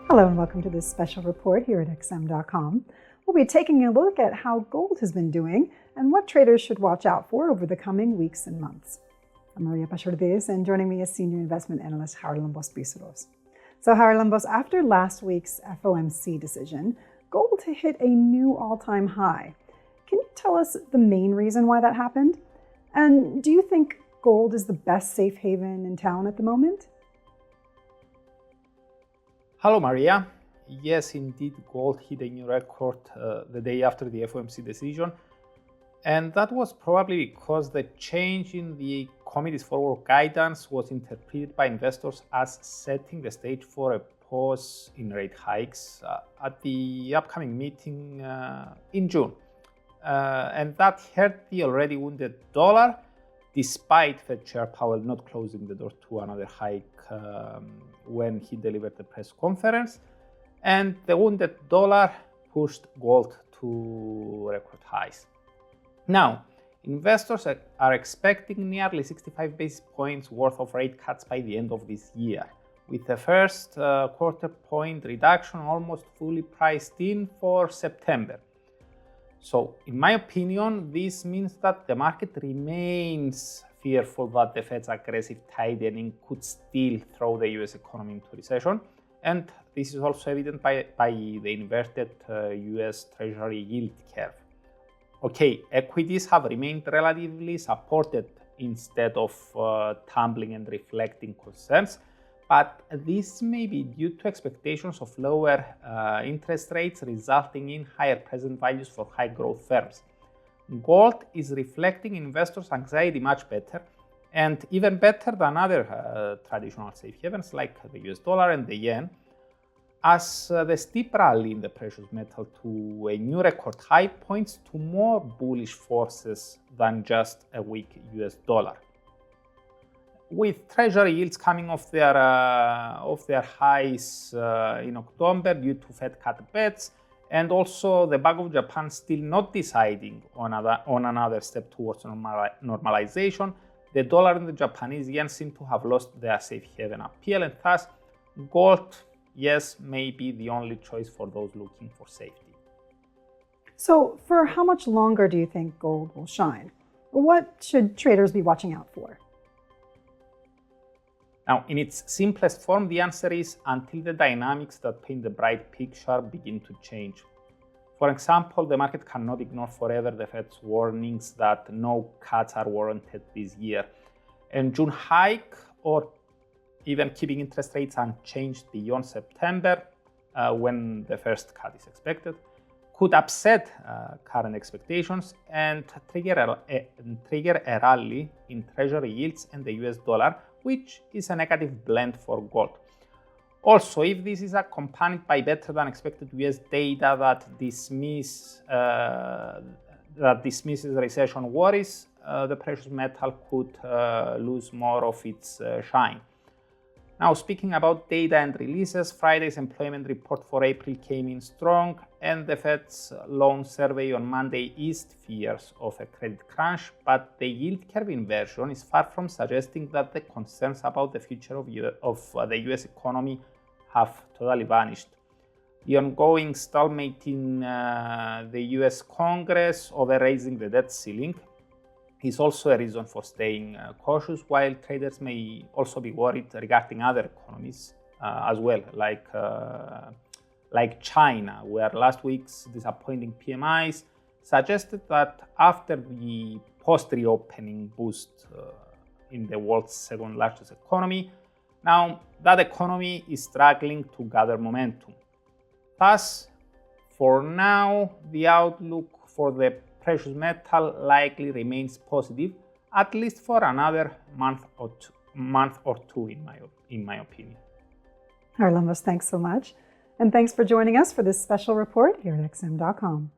Hello and welcome to this special report here at XM.com. We'll be taking a look at how gold has been doing and what traders should watch out for over the coming weeks and months. I'm Maria Pachordes, and joining me is Senior Investment Analyst Harlan Bospiceros. So Harlan, after last week's FOMC decision, gold hit a new all-time high. Can you tell us the main reason why that happened? And do you think gold is the best safe haven in town at the moment? Hello, Maria. Yes, indeed, gold hit a new record the day after the FOMC decision. And that was probably because the change in the committee's forward guidance was interpreted by investors as setting the stage for a pause in rate hikes at the upcoming meeting in June. And that hurt the already wounded dollar, despite Fed Chair Powell not closing the door to another hike when he delivered the press conference. And the wounded dollar pushed gold to record highs. Now, investors are expecting nearly 65 basis points worth of rate cuts by the end of this year, with the first quarter point reduction almost fully priced in for September. So, in my opinion, this means that the market remains fearful that the Fed's aggressive tightening could still throw the US economy into recession. And this is also evident by the inverted US Treasury yield curve. Okay, equities have remained relatively supported instead of tumbling and reflecting concerns, but this may be due to expectations of lower interest rates resulting in higher present values for high growth firms. Gold is reflecting investors' anxiety much better, and even better than other traditional safe havens like the US dollar and the yen, as the steep rally in the precious metal to a new record high points to more bullish forces than just a weak US dollar. With Treasury yields coming off their highs in October due to Fed cut bets, and also the Bank of Japan still not deciding on another step towards normalization, the dollar and the Japanese yen seem to have lost their safe haven appeal, and thus gold, yes, may be the only choice for those looking for safety. So for how much longer do you think gold will shine? What should traders be watching out for? Now, in its simplest form, the answer is until the dynamics that paint the bright picture begin to change. For example, the market cannot ignore forever the Fed's warnings that no cuts are warranted this year. And June hike, or even keeping interest rates unchanged beyond September, when the first cut is expected, could upset current expectations and trigger a rally in Treasury yields and the US dollar, which is a negative blend for gold. Also, if this is accompanied by better than expected US data that dismisses recession worries, the precious metal could lose more of its shine. Now, speaking about data and releases, Friday's employment report for April came in strong, and the Fed's loan survey on Monday eased fears of a credit crunch, but the yield curve inversion is far from suggesting that the concerns about the future of the US economy have totally vanished. The ongoing stalemate in the US Congress over raising the debt ceiling is also a reason for staying cautious, while traders may also be worried regarding other economies as well, like China, where last week's disappointing PMIs suggested that after the post-reopening boost in the world's second largest economy, now that economy is struggling to gather momentum. Thus, for now, the outlook for the precious metal likely remains positive, at least for another month or two, in my opinion. Harlan, thanks so much. And thanks for joining us for this special report here at XM.com.